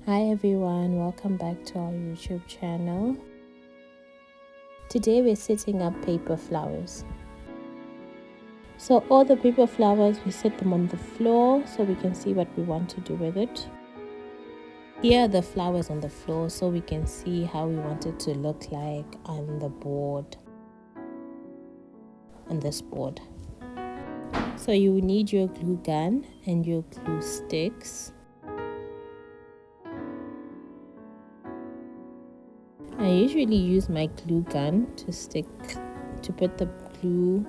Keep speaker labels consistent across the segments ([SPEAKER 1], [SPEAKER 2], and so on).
[SPEAKER 1] Hi everyone, welcome back to our YouTube channel. Today we're setting up paper flowers. So all the paper flowers, we set them on the floor so we can see what we want to do with it. Here are the flowers on the floor so we can see how we want it to look like on the board, on this board. So you need your glue gun and your glue sticks. I usually use my glue gun to put the glue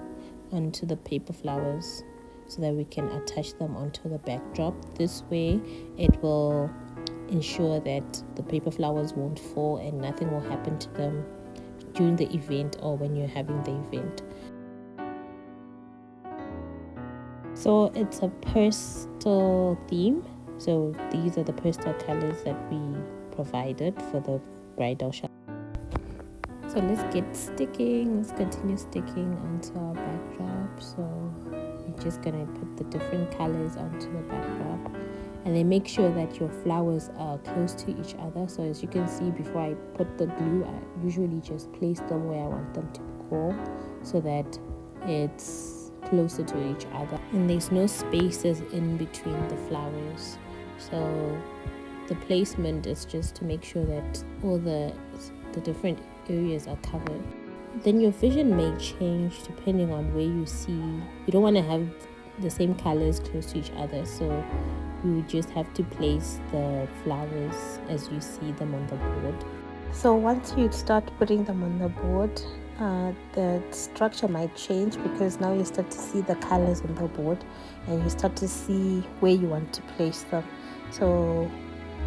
[SPEAKER 1] onto the paper flowers so that we can attach them onto the backdrop. This way it will ensure that the paper flowers won't fall and nothing will happen to them during the event or when you're having the event. So it's a pastel theme, so these are the pastel colors that we provided for the bridal shower. So let's continue sticking onto our backdrop. So we're just gonna put the different colors onto the backdrop, and then make sure that your flowers are close to each other. So as you can see, before I put the glue, I usually just place them where I want them to go so that it's closer to each other and there's no spaces in between the flowers. So the placement is just to make sure that all the different areas are covered. Then your vision may change depending on where you see. You don't want to have the same colors close to each other, so you just have to place the flowers as you see them on the board. So once you start putting them on the board, the structure might change because now you start to see the colors on the board and you start to see where you want to place them. So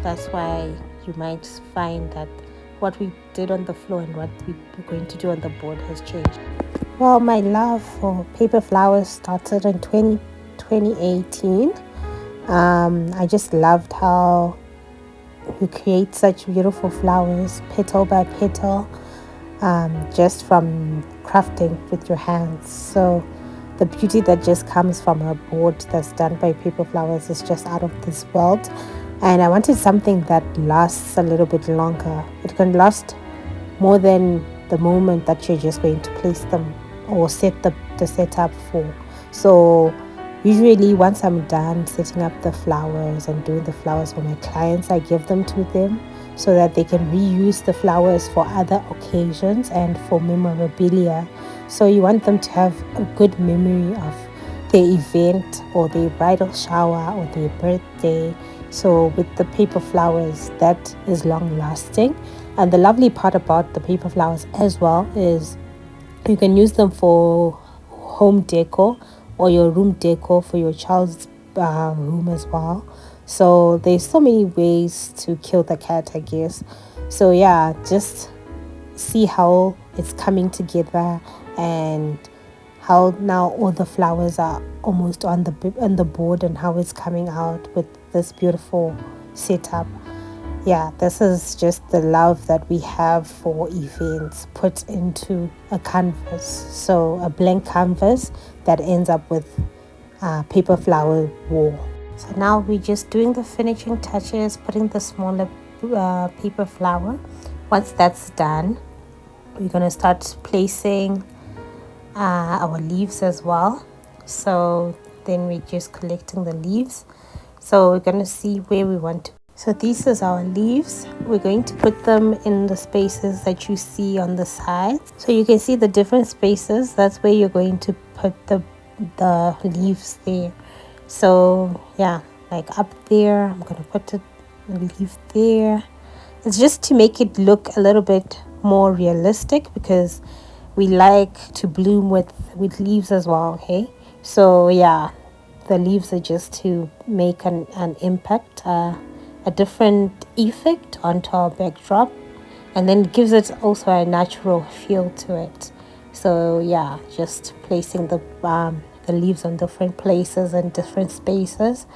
[SPEAKER 1] that's why you might find that what we did on the floor and what we're going to do on the board has changed. Well, my love for paper flowers started in 2018. I just loved how you create such beautiful flowers petal by petal, just from crafting with your hands. So the beauty that just comes from a board that's done by paper flowers is just out of this world. And I wanted something that lasts a little bit longer. It can last more than the moment that you're just going to place them or set the setup for. So usually once I'm done setting up the flowers and doing the flowers for my clients, I give them to them so that they can reuse the flowers for other occasions and for memorabilia. So you want them to have a good memory of their event or their bridal shower or their birthday. So with the paper flowers, that is long lasting. And the lovely part about the paper flowers as well is you can use them for home decor or your room decor for your child's room as well. So there's so many ways to kill the cat, I guess. So yeah, just see how it's coming together and how now all the flowers are almost on the board and how it's coming out with this beautiful setup. Yeah, this is just the love that we have for events put into a canvas. So a blank canvas that ends up with a paper flower wall. So now we're just doing the finishing touches, putting the smaller paper flower. Once that's done, we're going to start placing our leaves as well. So then we're just collecting the leaves. So we're going to see where we want to. So these is our leaves. We're going to put them in the spaces that you see on the sides. So you can see the different spaces. That's where you're going to put the leaves there. So yeah, like up there, I'm going to put a leaf there. It's just to make it look a little bit more realistic because we like to bloom with leaves as well, okay? So yeah, the leaves are just to make an impact, a different effect onto our backdrop, and then it gives it also a natural feel to it. So yeah, just placing the leaves on different places and different spaces.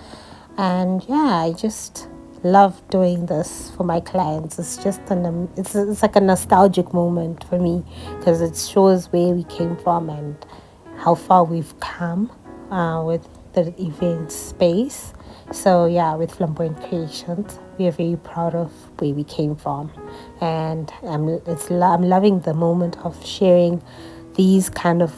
[SPEAKER 1] And yeah, I just love doing this for my clients. It's just it's like a nostalgic moment for me because it shows where we came from and how far we've come with
[SPEAKER 2] the event space. So yeah, with Flamboyant Creations, we are very proud of where we came from, and I'm loving the moment of sharing these kind of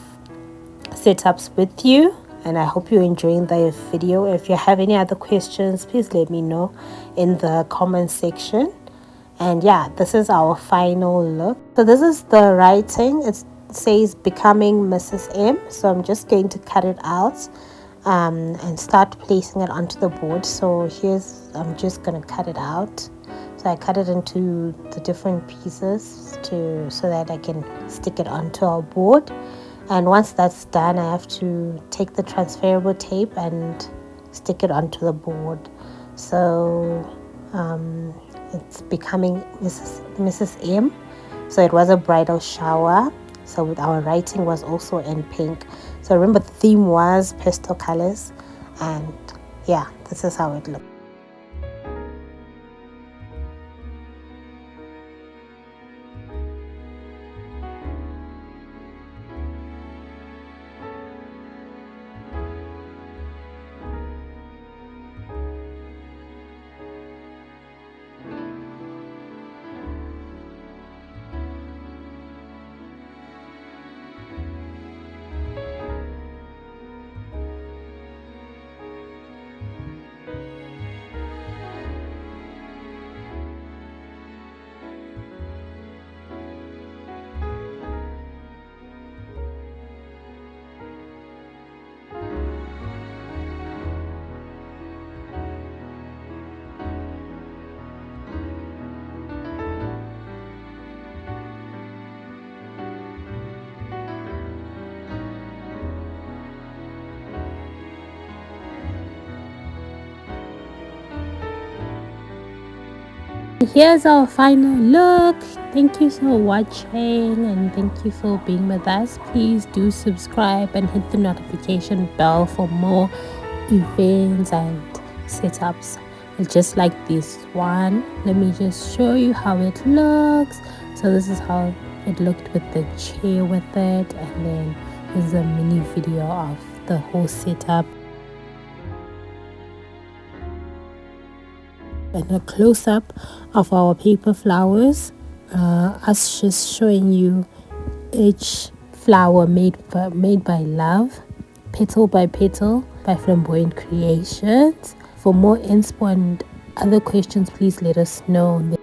[SPEAKER 2] setups with you, and I hope you're enjoying the video. If you have any other questions, please let me know in the comment section. And yeah, this is our final look. So this is the writing. It says becoming Mrs. M. So I'm just going to cut it out and start placing it onto the board. So I'm just going to cut it out. So I cut it into the different pieces so that I can stick it onto our board. And once that's done, I have to take the transferable tape and stick it onto the board. So it's becoming Mrs. M. So it was a bridal shower. So our writing was also in pink. So remember, the theme was pastel colors. And yeah, this is how it looked. Here's our final look. Thank you for watching, and thank you for being with us. Please do subscribe and hit the notification bell for more events and setups just like this one. Let me just show you how it looks. So this is how it looked with the chair with it, and then there's a mini video of the whole setup and a close-up of our paper flowers, us just showing you each flower made by love, petal by petal, by Flamboyant Creations. For more inspo and other questions, please let us know.